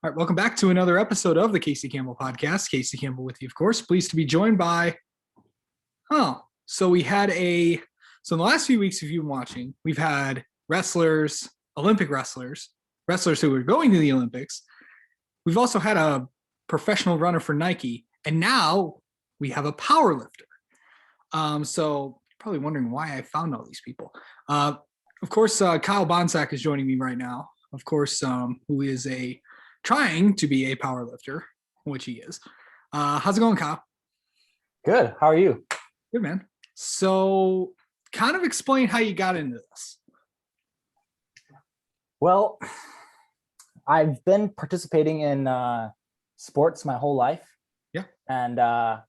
All right, welcome back to another episode of the Casey Campbell Podcast. Casey Campbell with you, of course. Pleased to be joined by, so in the last few weeks, if you've been watching, we've had wrestlers, Olympic wrestlers who are going to the Olympics. We've also had a professional runner for Nike, and now we have a power lifter. So you're probably wondering why I found all these people. Of course, Kyle Bohnsack is joining me right now, of course, who is trying to be a power lifter, which he is. How's it going, Kyle? Good. How are you? Good, man. So kind of explain how you got into this. Well, I've been participating in sports my whole life. Yeah. And I've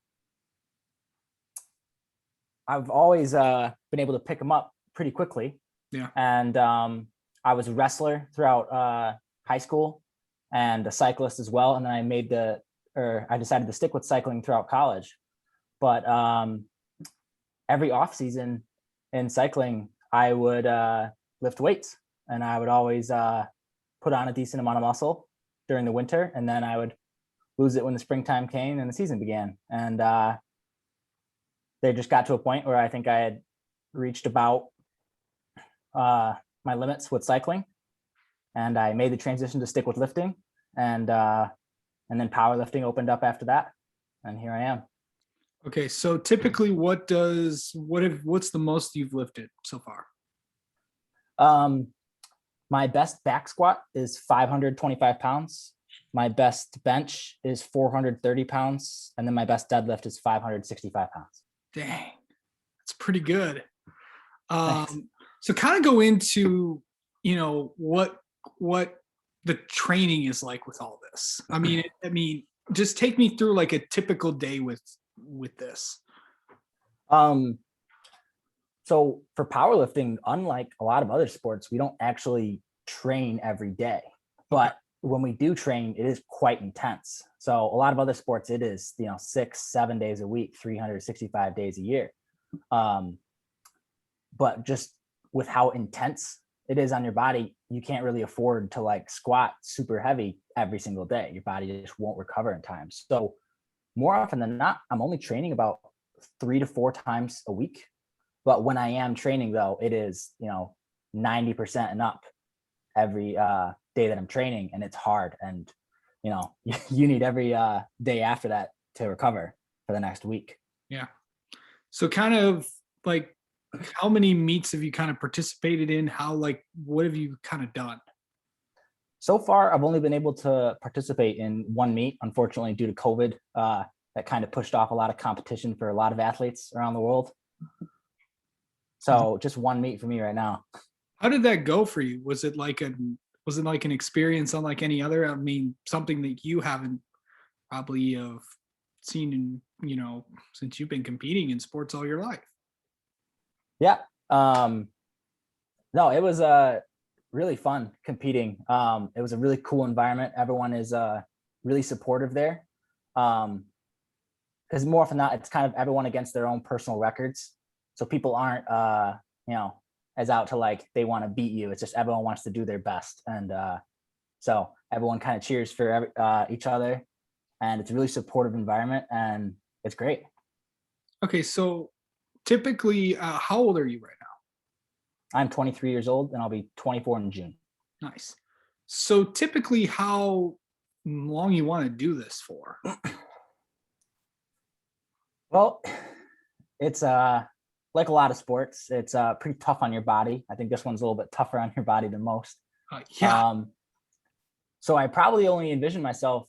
always been able to pick them up pretty quickly. Yeah. And I was a wrestler throughout high school and a cyclist as well. And then I decided to stick with cycling throughout college. But every off season in cycling, I would lift weights, and I would always put on a decent amount of muscle during the winter, and then I would lose it when the springtime came and the season began. And they just got to a point where I think I had reached about my limits with cycling, and I made the transition to stick with lifting, and then powerlifting opened up after that, and here I am. Okay, so typically, what's the most you've lifted so far? My best back squat is 525 pounds. My best bench is 430 pounds, and then my best deadlift is 565 pounds. Dang, that's pretty good. So kind of go into, what the training is like with all this. I mean, just take me through like a typical day with this. So for powerlifting, unlike a lot of other sports, we don't actually train every day, but when we do train, it is quite intense. So a lot of other sports, it is, 6-7 days a week, 365 days a year. But just with how intense it is on your body, you can't really afford to like squat super heavy every single day. Your body just won't recover in time. So more often than not, I'm only training about 3 to 4 times a week. But when I am training, though, it is, 90% and up every day that I'm training, and it's hard. And, you need every day after that to recover for the next week. Yeah. So kind of like, how many meets have you kind of participated in? What have you kind of done? So far, I've only been able to participate in one meet, unfortunately, due to COVID. That kind of pushed off a lot of competition for a lot of athletes around the world. So just one meet for me right now. How did that go for you? Was it like an experience unlike any other? I mean, something that you haven't probably seen in, since you've been competing in sports all your life. Yeah. No, it was really fun competing. It was a really cool environment. Everyone is really supportive there. Because more often than not, it's kind of everyone against their own personal records. So people aren't, as out to like, they want to beat you. It's just everyone wants to do their best. And so everyone kind of cheers for each other. And it's a really supportive environment, and it's great. Okay, so typically, how old are you right now? I'm 23 years old, and I'll be 24 in June. Nice. So typically, how long you want to do this for? Well, it's like a lot of sports, it's pretty tough on your body. I think this one's a little bit tougher on your body than most. Yeah. So I probably only envision myself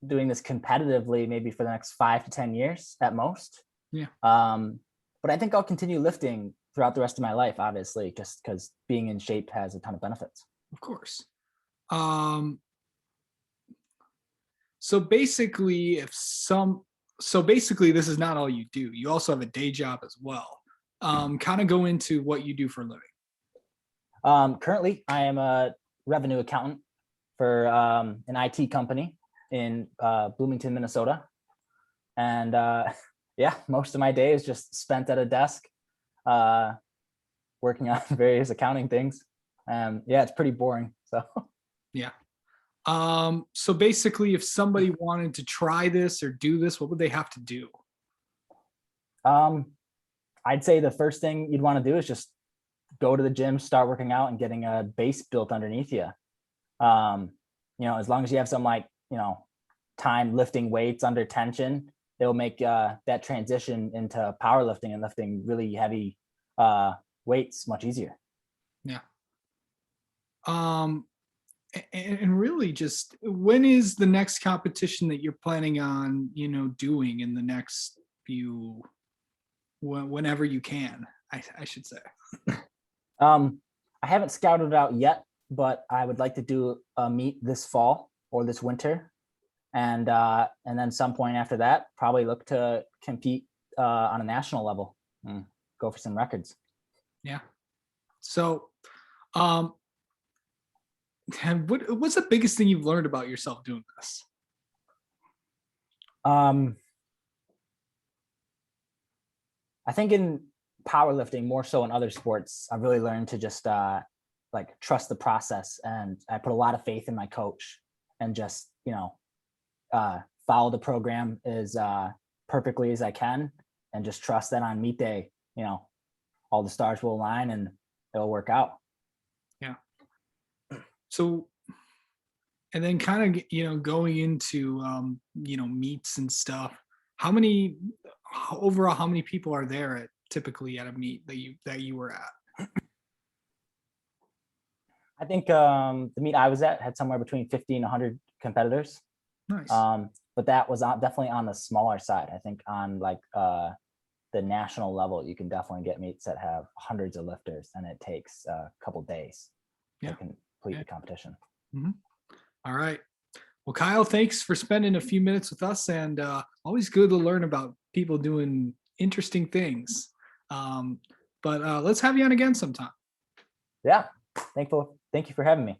doing this competitively maybe for the next 5 to 10 years at most. Yeah. But I think I'll continue lifting throughout the rest of my life, obviously, just because being in shape has a ton of benefits. Of course. So basically, this is not all you do. You also have a day job as well. Kind of go into what you do for a living. Currently, I am a revenue accountant for an IT company in Bloomington, Minnesota. And most of my day is just spent at a desk working on various accounting things. It's pretty boring. So yeah. So basically, if somebody wanted to try this or do this, what would they have to do? I'd say the first thing you'd want to do is just go to the gym, start working out, and getting a base built underneath you. As long as you have some time lifting weights under tension, it'll make that transition into powerlifting and lifting really heavy weights much easier. Yeah. And really, just when is the next competition that you're planning on, doing in the next few, whenever you can, I should say. I haven't scouted it out yet, but I would like to do a meet this fall or this winter, and then some point after that, probably look to compete on a national level and go for some records. Yeah. So, what's the biggest thing you've learned about yourself doing this? I think in powerlifting more so in other sports, I've really learned to just trust the process, and I put a lot of faith in my coach and just follow the program as perfectly as I can, and just trust that on meet day, all the stars will align and it'll work out. Yeah. So, and then kind of, going into, meets and stuff, how many people are there typically at a meet that you were at? I think the meet I was at had somewhere between 50 and 100 competitors. Nice. But that was definitely on the smaller side. I think on the national level, you can definitely get meets that have hundreds of lifters, and it takes a couple days to complete the competition. Mm-hmm. All right. Well, Kyle, thanks for spending a few minutes with us, and always good to learn about people doing interesting things. But let's have you on again sometime. Yeah. Thank you for having me.